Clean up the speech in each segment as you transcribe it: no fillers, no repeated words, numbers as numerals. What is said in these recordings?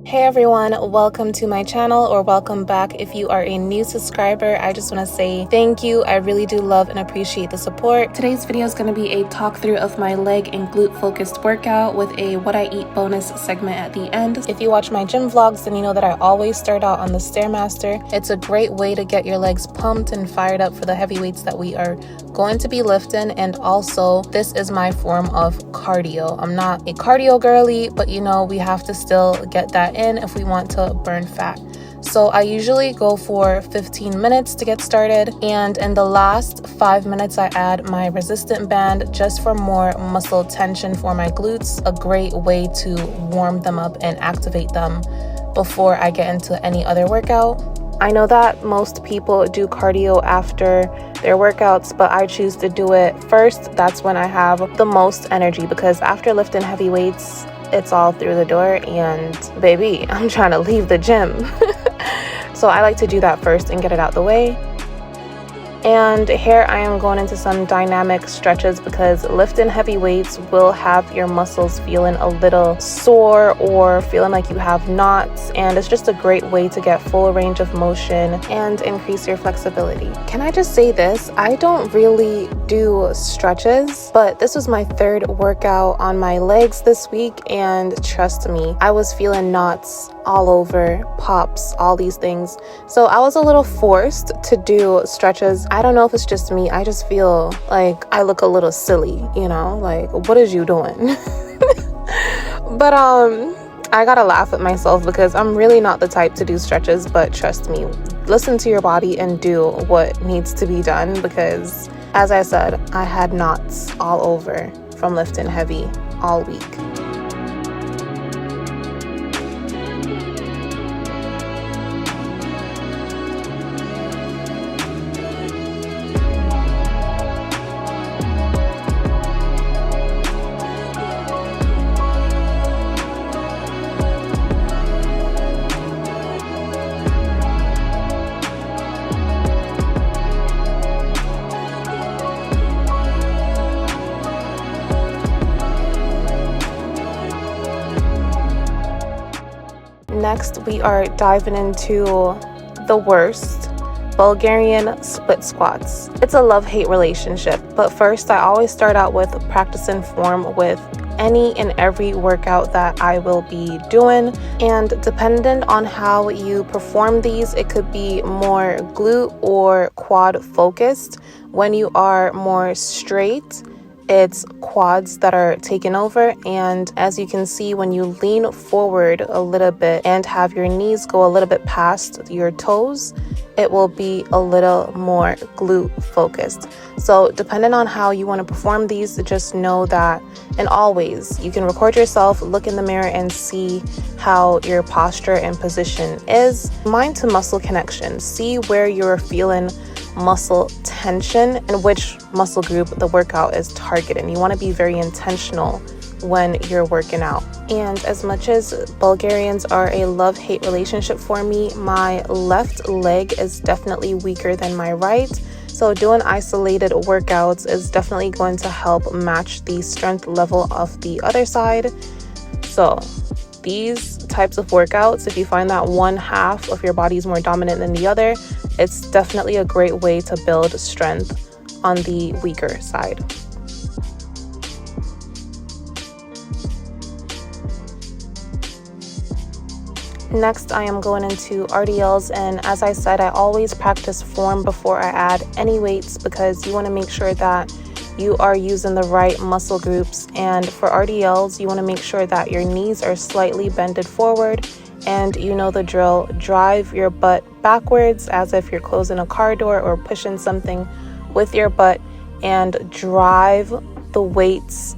Hey everyone, welcome to my channel, or welcome back if you are a new subscriber. I just want to say thank you. I really do love and appreciate the support. Today's video is going to be a talk through of my leg and glute focused workout with a what I eat bonus segment at the end. If you watch my gym vlogs, then you know that I always start out on the Stairmaster. It's a great way to get your legs pumped and fired up for the heavy weights that we are going to be lifting, and also this is my form of cardio. I'm not a cardio girly, but you know, we have to still get that in if we want to burn fat. So I usually go for 15 minutes to get started, and in the last 5 minutes I add my resistant band just for more muscle tension for my glutes. A great way to warm them up and activate them before I get into any other workout. I know that most people do cardio after their workouts, but I choose to do it first. That's when I have the most energy, because after lifting heavy weights, it's all through the door and baby, I'm trying to leave the gym. So I like to do that first and get it out the way. And here I am going into some dynamic stretches, because lifting heavy weights will have your muscles feeling a little sore or feeling like you have knots, and it's just a great way to get full range of motion and increase your flexibility. Can I just say this? I don't really do stretches, but this was my third workout on my legs this week, and trust me, I was feeling knots all over, pops, all these things. So I was a little forced to do stretches. I don't know if it's just me. I just feel like I look a little silly, you know, like, what is you doing? But I gotta laugh at myself, because I'm really not the type to do stretches, but trust me, listen to your body and do what needs to be done, because as I said, I had knots all over from lifting heavy all week. Next, we are diving into the worst, Bulgarian split squats. It's a love-hate relationship, but first I always start out with practicing form with any and every workout that I will be doing, and dependent on how you perform these, it could be more glute or quad focused. When you are more straight, it's quads that are taken over, and as you can see, when you lean forward a little bit and have your knees go a little bit past your toes, it will be a little more glute focused. So depending on how you want to perform these, just know that, and always, you can record yourself, look in the mirror and see how your posture and position is. Mind to muscle connection. See where you're feeling muscle tension and which muscle group the workout is targeting. You want to be very intentional when you're working out. And as much as Bulgarians are a love-hate relationship for me, my left leg is definitely weaker than my right. So doing isolated workouts is definitely going to help match the strength level of the other side. So these types of workouts, if you find that one half of your body is more dominant than the other, it's definitely a great way to build strength on the weaker side. Next, I am going into RDLs, and as I said, I always practice form before I add any weights, because you want to make sure that you are using the right muscle groups. And for RDLs, you want to make sure that your knees are slightly bended forward, and you know the drill. Drive your butt backwards as if you're closing a car door or pushing something with your butt, and drive the weights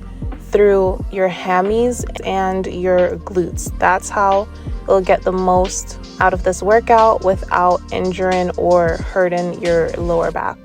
through your hammies and your glutes. That's how you'll get the most out of this workout without injuring or hurting your lower back.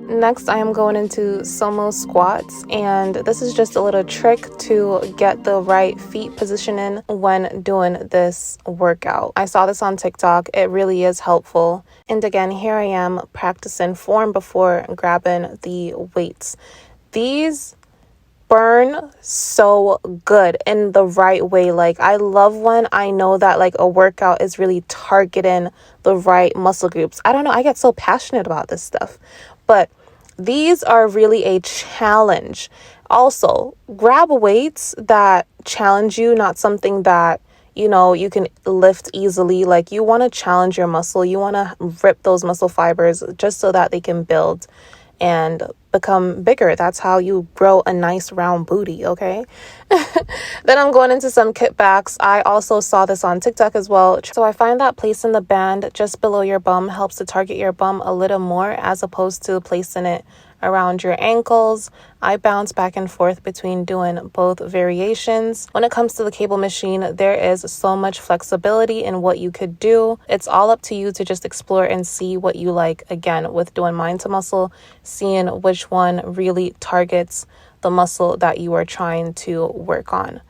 Next, I am going into Sumo Squats, and this is just a little trick to get the right feet position in when doing this workout. I saw this on TikTok. It really is helpful. And again, here I am practicing form before grabbing the weights. These burn so good in the right way. Like, I love when I know that like a workout is really targeting the right muscle groups. I don't know, I get so passionate about this stuff. But these are really a challenge. Also, grab weights that challenge you, not something that, you know, you can lift easily. Like, you want to challenge your muscle. You want to rip those muscle fibers just so that they can build and become bigger. That's how you grow a nice round booty, okay? Then I'm going into some kickbacks. I also saw this on TikTok as well. So I find that placing the band just below your bum helps to target your bum a little more as opposed to placing it around your ankles. I bounce back and forth between doing both variations. When it comes to the cable machine, there is so much flexibility in what you could do. It's all up to you to just explore and see what you like. Again, with doing mind to muscle, seeing which one really targets the muscle that you are trying to work on.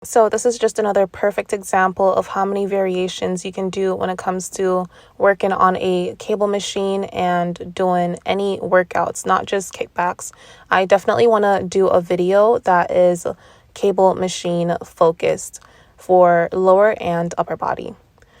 So this is just another perfect example of how many variations you can do when it comes to working on a cable machine and doing any workouts, not just kickbacks. I definitely want to do a video that is cable machine focused for lower and upper body.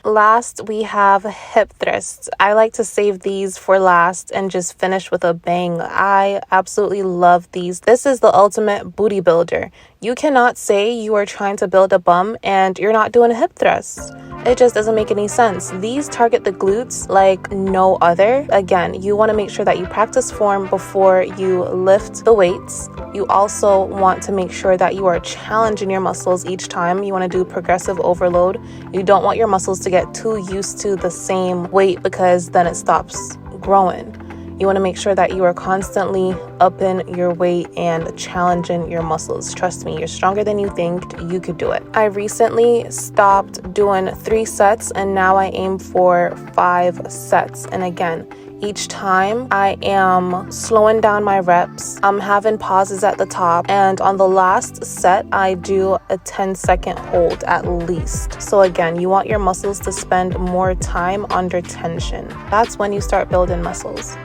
Last, we have hip thrusts. I like to save these for last and just finish with a bang. I absolutely love these. This is the ultimate booty builder. You cannot say you are trying to build a bum and you're not doing hip thrusts. It just doesn't make any sense. These target the glutes like no other. Again, you want to make sure that you practice form before you lift the weights. You also want to make sure that you are challenging your muscles each time. You want to do progressive overload. You don't want your muscles to get too used to the same weight because then it stops growing. You want to make sure that you are constantly upping your weight and challenging your muscles. Trust me, you're stronger than you think. You could do it. I recently stopped doing 3 sets and now I aim for 5 sets. And again, each time I am slowing down my reps. I'm having pauses at the top. And on the last set, I do a 10-second hold at least. So again, you want your muscles to spend more time under tension. That's when you start building muscles.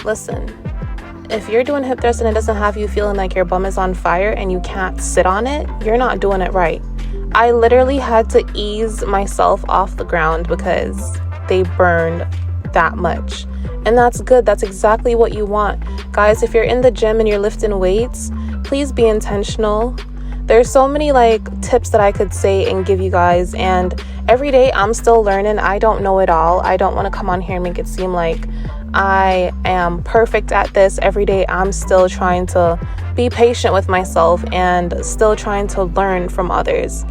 Listen, if you're doing hip thrusts and it doesn't have you feeling like your bum is on fire and you can't sit on it, you're not doing it right. I literally had to ease myself off the ground because they burned that much. And that's good. That's exactly what you want. Guys, if you're in the gym and you're lifting weights, please be intentional. There's so many tips that I could say and give you guys, and every day I'm still learning. I don't know it all. I don't want to come on here and make it seem like I am perfect at this. Every day I'm still trying to be patient with myself and still trying to learn from others.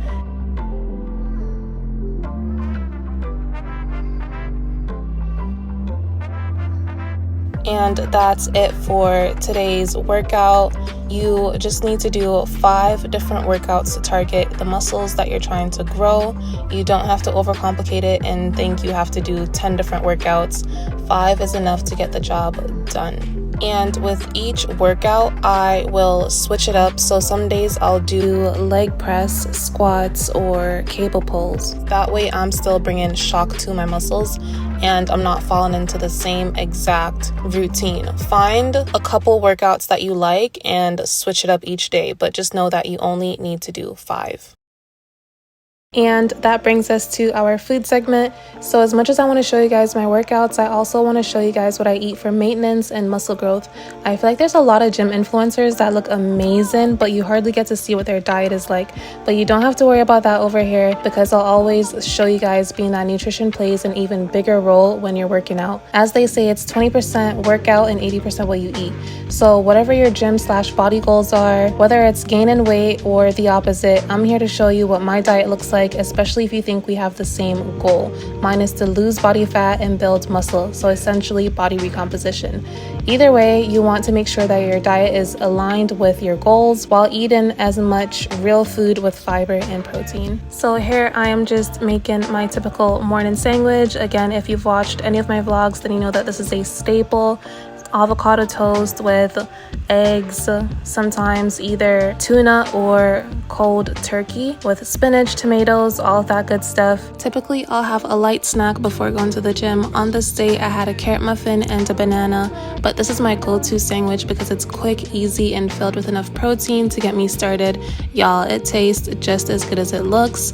And that's it for today's workout. You just need to do 5 different workouts to target the muscles that you're trying to grow. You don't have to overcomplicate it and think you have to do 10 different workouts. 5 is enough to get the job done. And with each workout, I will switch it up. So some days I'll do leg press, squats, or cable pulls. That way I'm still bringing shock to my muscles and I'm not falling into the same exact routine. Find a couple workouts that you like and switch it up each day, but just know that you only need to do 5. And that brings us to our food segment. So as much as I want to show you guys my workouts, I also want to show you guys what I eat for maintenance and muscle growth. I feel like there's a lot of gym influencers that look amazing, but you hardly get to see what their diet is like. But you don't have to worry about that over here because I'll always show you guys being that nutrition plays an even bigger role when you're working out. As they say, it's 20% workout and 80% what you eat. So whatever your gym/body goals are, whether it's gaining weight or the opposite, I'm here to show you what my diet looks like like, especially if you think we have the same goal. Mine is to lose body fat and build muscle, so essentially body recomposition. Either way, you want to make sure that your diet is aligned with your goals while eating as much real food with fiber and protein. So here I am just making my typical morning sandwich. Again, if you've watched any of my vlogs, then you know that this is a staple. Avocado toast with eggs, sometimes either tuna or cold turkey with spinach, tomatoes, all of that good stuff. Typically, I'll have a light snack before going to the gym. On this day, I had a carrot muffin and a banana, but this is my go-to sandwich because it's quick, easy, and filled with enough protein to get me started. Y'all, it tastes just as good as it looks.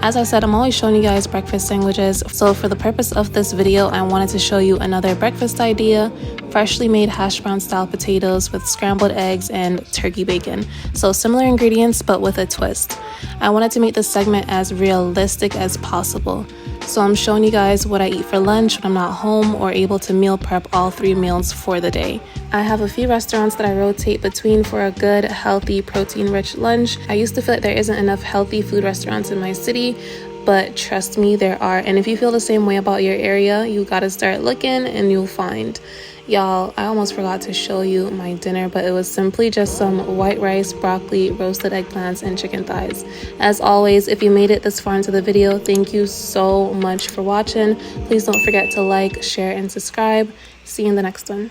As I said, I'm always showing you guys breakfast sandwiches, so for the purpose of this video, I wanted to show you another breakfast idea: freshly made hash brown style potatoes with scrambled eggs and turkey bacon. So similar ingredients, but with a twist. I wanted to make this segment as realistic as possible. So I'm showing you guys what I eat for lunch when I'm not home or able to meal prep all 3 meals for the day. I have a few restaurants that I rotate between for a good, healthy, protein-rich lunch. I used to feel like there isn't enough healthy food restaurants in my city, but trust me, there are. And if you feel the same way about your area, you gotta start looking and you'll find. Y'all, I almost forgot to show you my dinner, but it was simply just some white rice, broccoli, roasted eggplants, and chicken thighs. As always, if you made it this far into the video, thank you so much for watching. Please don't forget to like, share, and subscribe. See you in the next one.